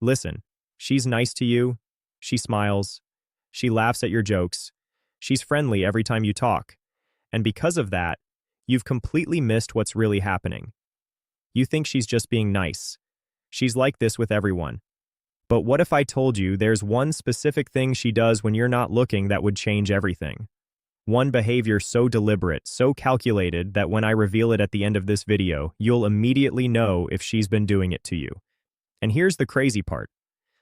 Listen, she's nice to you, she smiles, she laughs at your jokes, she's friendly every time you talk, and because of that, you've completely missed what's really happening. You think she's just being nice. She's like this with everyone. But what if I told you there's one specific thing she does when you're not looking that would change everything? One behavior so deliberate, so calculated that when I reveal it at the end of this video, you'll immediately know if she's been doing it to you. And here's the crazy part.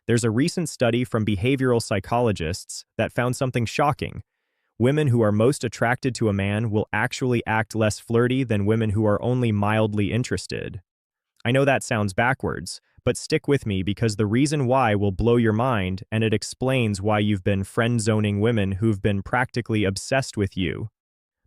There's a recent study from behavioral psychologists that found something shocking. Women who are most attracted to a man will actually act less flirty than women who are only mildly interested. I know that sounds backwards, but stick with me because the reason why will blow your mind, and it explains why you've been friend-zoning women who've been practically obsessed with you.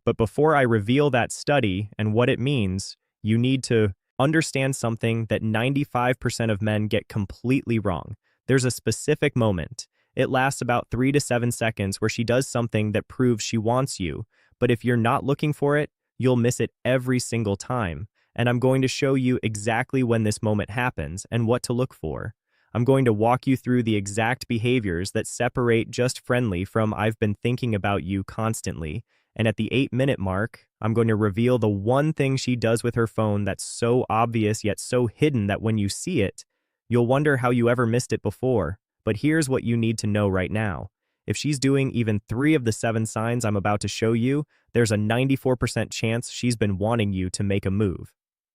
But before I reveal that study and what it means, you need to understand something that 95% of men get completely wrong. There's a specific moment. It lasts about 3 to 7 seconds where she does something that proves she wants you, but if you're not looking for it, you'll miss it every single time. And I'm going to show you exactly when this moment happens and what to look for. I'm going to walk you through the exact behaviors that separate just friendly from I've been thinking about you constantly. And at the 8-minute mark, I'm going to reveal the one thing she does with her phone that's so obvious yet so hidden that when you see it, you'll wonder how you ever missed it before. But here's what you need to know right now. If she's doing even 3 of the 7 signs I'm about to show you, there's a 94% chance she's been wanting you to make a move.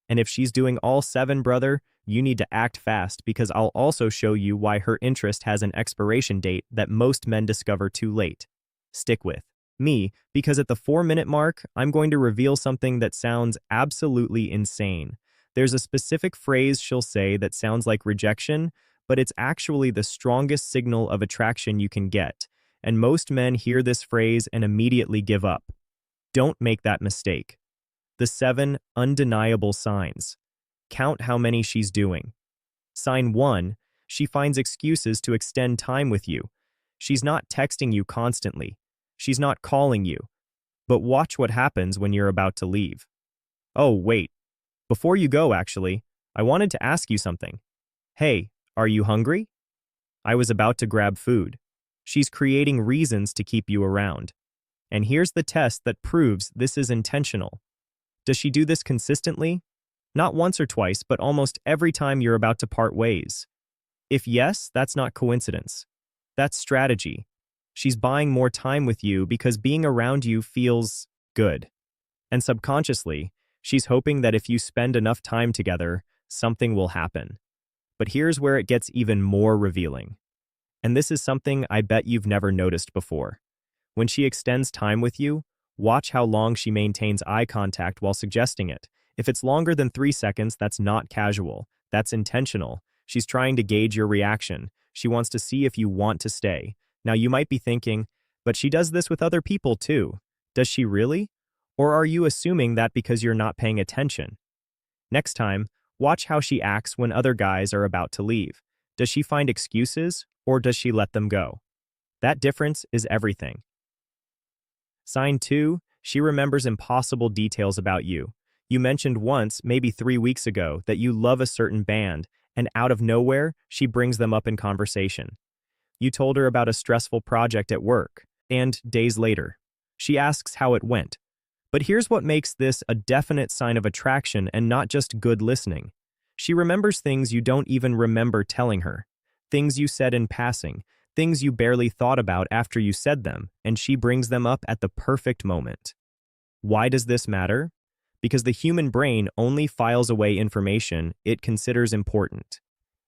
And if she's doing all 7, brother, you need to act fast because I'll also show you why her interest has an expiration date that most men discover too late. Stick with me, because at the 4-minute mark, I'm going to reveal something that sounds absolutely insane. There's a specific phrase she'll say that sounds like rejection, but it's actually the strongest signal of attraction you can get, and most men hear this phrase and immediately give up. Don't make that mistake. The 7 undeniable signs. Count how many she's doing. Sign 1, she finds excuses to extend time with you. She's not texting you constantly. She's not calling you. But watch what happens when you're about to leave. Oh, wait. Before you go, actually, I wanted to ask you something. Hey, are you hungry? I was about to grab food. She's creating reasons to keep you around. And here's the test that proves this is intentional. Does she do this consistently? Not once or twice, but almost every time you're about to part ways. If yes, that's not coincidence. That's strategy. She's buying more time with you because being around you feels good. And subconsciously, she's hoping that if you spend enough time together, something will happen. But here's where it gets even more revealing. And this is something I bet you've never noticed before. When she extends time with you, watch how long she maintains eye contact while suggesting it. If it's longer than 3 seconds, that's not casual. That's intentional. She's trying to gauge your reaction. She wants to see if you want to stay. Now you might be thinking, but she does this with other people too. Does she really? Or are you assuming that because you're not paying attention? Next time, watch how she acts when other guys are about to leave. Does she find excuses or does she let them go? That difference is everything. Sign 2, she remembers impossible details about you. You mentioned once, maybe 3 weeks ago, that you love a certain band, and out of nowhere, she brings them up in conversation. You told her about a stressful project at work, and days later, she asks how it went. But here's what makes this a definite sign of attraction and not just good listening. She remembers things you don't even remember telling her, things you said in passing, things you barely thought about after you said them, and she brings them up at the perfect moment. Why does this matter? Because the human brain only files away information it considers important.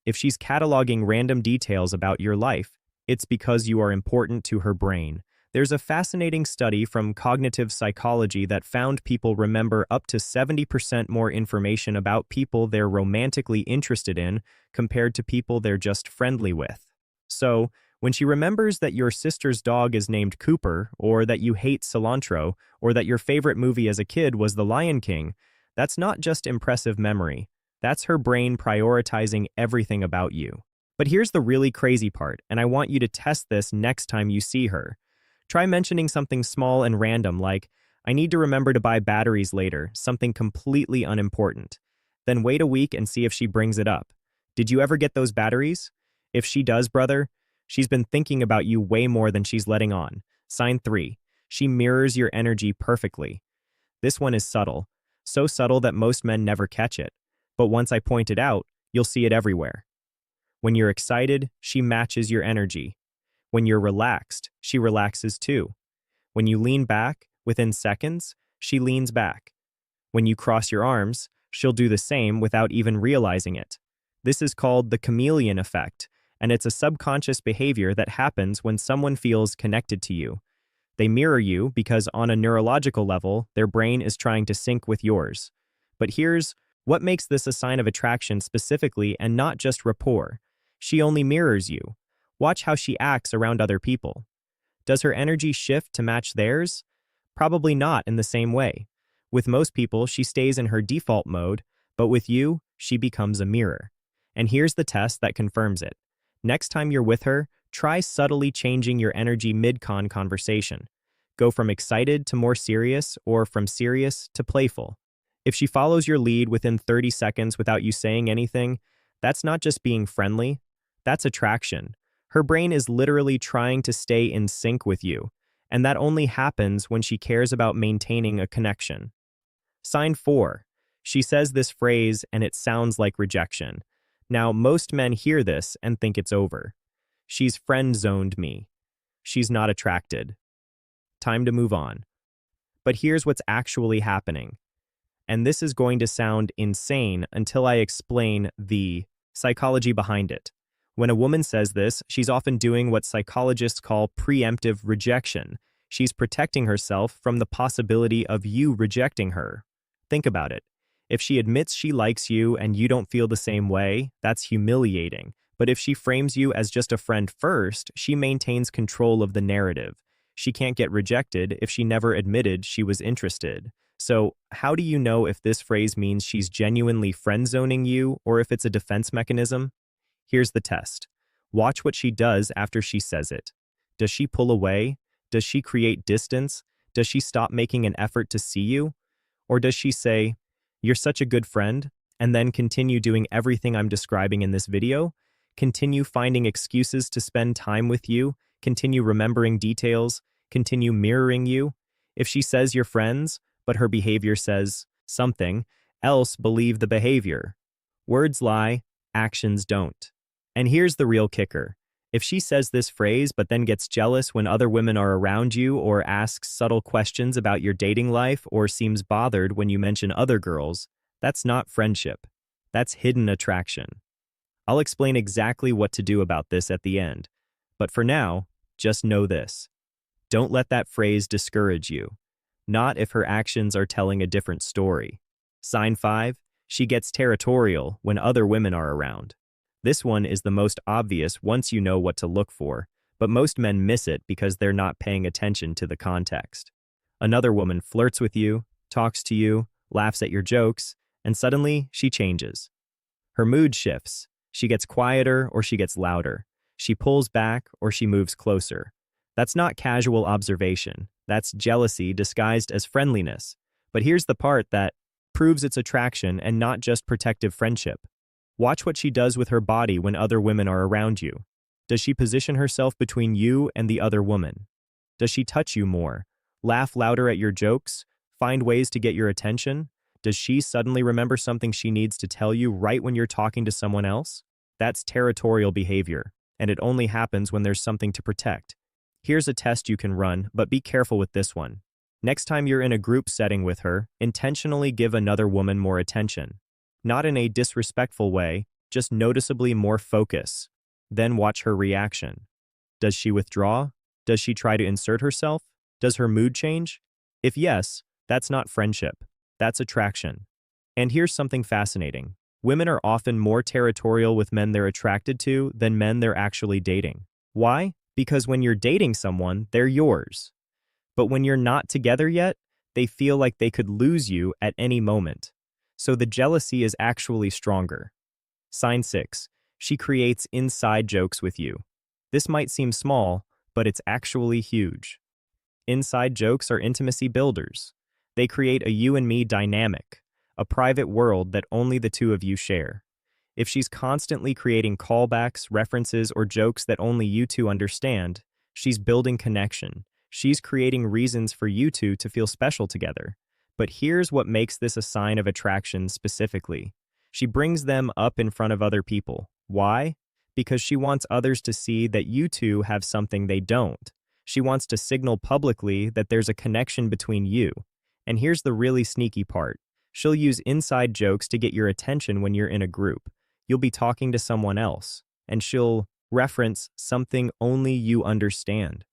If she's cataloging random details about your life, it's because you are important to her brain. There's a fascinating study from cognitive psychology that found people remember up to 70% more information about people they're romantically interested in compared to people they're just friendly with. So, when she remembers that your sister's dog is named Cooper, or that you hate cilantro, or that your favorite movie as a kid was The Lion King, that's not just impressive memory. That's her brain prioritizing everything about you. But here's the really crazy part, and I want you to test this next time you see her. Try mentioning something small and random like, I need to remember to buy batteries later, something completely unimportant. Then wait a week and see if she brings it up. Did you ever get those batteries? If she does, brother, she's been thinking about you way more than she's letting on. Sign 3. She mirrors your energy perfectly. This one is subtle, so subtle that most men never catch it. But once I point it out, you'll see it everywhere. When you're excited, she matches your energy. When you're relaxed, she relaxes too. When you lean back, within seconds, she leans back. When you cross your arms, she'll do the same without even realizing it. This is called the chameleon effect, and it's a subconscious behavior that happens when someone feels connected to you. They mirror you because on a neurological level, their brain is trying to sync with yours. But here's what makes this a sign of attraction specifically and not just rapport. She only mirrors you. Watch how she acts around other people. Does her energy shift to match theirs? Probably not in the same way. With most people, she stays in her default mode, but with you, she becomes a mirror. And here's the test that confirms it. Next time you're with her, try subtly changing your energy mid-con conversation. Go from excited to more serious or from serious to playful. If she follows your lead within 30 seconds without you saying anything, that's not just being friendly, that's attraction. Her brain is literally trying to stay in sync with you, and that only happens when she cares about maintaining a connection. Sign 4. She says this phrase and it sounds like rejection. Now, most men hear this and think it's over. She's friend-zoned me. She's not attracted. Time to move on. But here's what's actually happening. And this is going to sound insane until I explain the psychology behind it. When a woman says this, she's often doing what psychologists call preemptive rejection. She's protecting herself from the possibility of you rejecting her. Think about it. If she admits she likes you and you don't feel the same way, that's humiliating. But if she frames you as just a friend first, she maintains control of the narrative. She can't get rejected if she never admitted she was interested. So, how do you know if this phrase means she's genuinely friend-zoning you or if it's a defense mechanism? Here's the test. Watch what she does after she says it. Does she pull away? Does she create distance? Does she stop making an effort to see you? Or does she say, "You're such a good friend," and then continue doing everything I'm describing in this video? Continue finding excuses to spend time with you? Continue remembering details? Continue mirroring you? If she says you're friends, but her behavior says something else, believe the behavior. Words lie, actions don't. And here's the real kicker. If she says this phrase but then gets jealous when other women are around you or asks subtle questions about your dating life or seems bothered when you mention other girls, that's not friendship. That's hidden attraction. I'll explain exactly what to do about this at the end. But for now, just know this. Don't let that phrase discourage you. Not if her actions are telling a different story. Sign 5, she gets territorial when other women are around. This one is the most obvious once you know what to look for, but most men miss it because they're not paying attention to the context. Another woman flirts with you, talks to you, laughs at your jokes, and suddenly she changes. Her mood shifts. She gets quieter or she gets louder. She pulls back or she moves closer. That's not casual observation. That's jealousy disguised as friendliness. But here's the part that proves its attraction and not just protective friendship. Watch what she does with her body when other women are around you. Does she position herself between you and the other woman? Does she touch you more? Laugh louder at your jokes? Find ways to get your attention? Does she suddenly remember something she needs to tell you right when you're talking to someone else? That's territorial behavior, and it only happens when there's something to protect. Here's a test you can run, but be careful with this one. Next time you're in a group setting with her, intentionally give another woman more attention. Not in a disrespectful way, just noticeably more focus. Then watch her reaction. Does she withdraw? Does she try to insert herself? Does her mood change? If yes, that's not friendship. That's attraction. And here's something fascinating. Women are often more territorial with men they're attracted to than men they're actually dating. Why? Because when you're dating someone, they're yours. But when you're not together yet, they feel like they could lose you at any moment. So the jealousy is actually stronger. Sign 6. She creates inside jokes with you. This might seem small, but it's actually huge. Inside jokes are intimacy builders. They create a you and me dynamic, a private world that only the two of you share. If she's constantly creating callbacks, references, or jokes that only you two understand, she's building connection. She's creating reasons for you two to feel special together. But here's what makes this a sign of attraction specifically. She brings them up in front of other people. Why? Because she wants others to see that you two have something they don't. She wants to signal publicly that there's a connection between you. And here's the really sneaky part. She'll use inside jokes to get your attention when you're in a group. You'll be talking to someone else, and she'll reference something only you understand.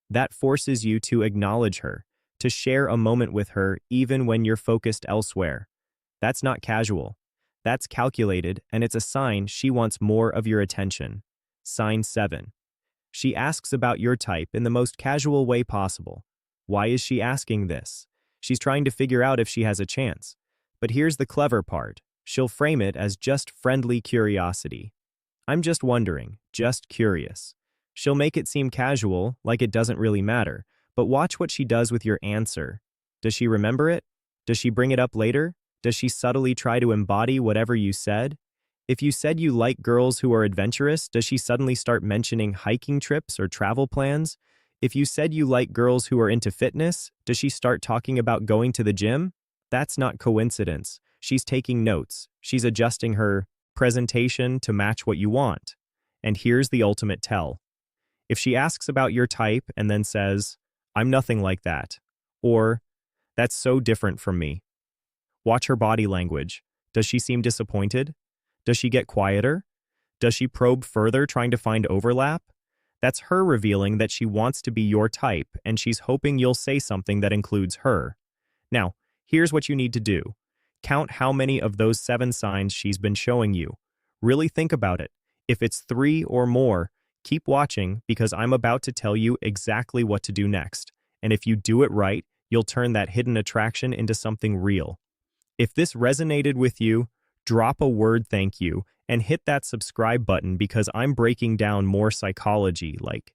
That forces you to acknowledge her, to share a moment with her even when you're focused elsewhere. That's not casual. That's calculated, and it's a sign she wants more of your attention. Sign 7. She asks about your type in the most casual way possible. Why is she asking this? She's trying to figure out if she has a chance. But here's the clever part. She'll frame it as just friendly curiosity. I'm just wondering, just curious. She'll make it seem casual, like it doesn't really matter, but watch what she does with your answer. Does she remember it? Does she bring it up later? Does she subtly try to embody whatever you said? If you said you like girls who are adventurous, does she suddenly start mentioning hiking trips or travel plans? If you said you like girls who are into fitness, does she start talking about going to the gym? That's not coincidence. She's taking notes. She's adjusting her presentation to match what you want. And here's the ultimate tell. If she asks about your type and then says, "I'm nothing like that," or "That's so different from me," watch her body language. Does she seem disappointed? Does she get quieter? Does she probe further, trying to find overlap? That's her revealing that she wants to be your type, and she's hoping you'll say something that includes her. Now, here's what you need to do. Count how many of those 7 signs she's been showing you. Really think about it. If it's 3 or more, keep watching, because I'm about to tell you exactly what to do next. And if you do it right, you'll turn that hidden attraction into something real. If this resonated with you, drop a word thank you and hit that subscribe button, because I'm breaking down more psychology like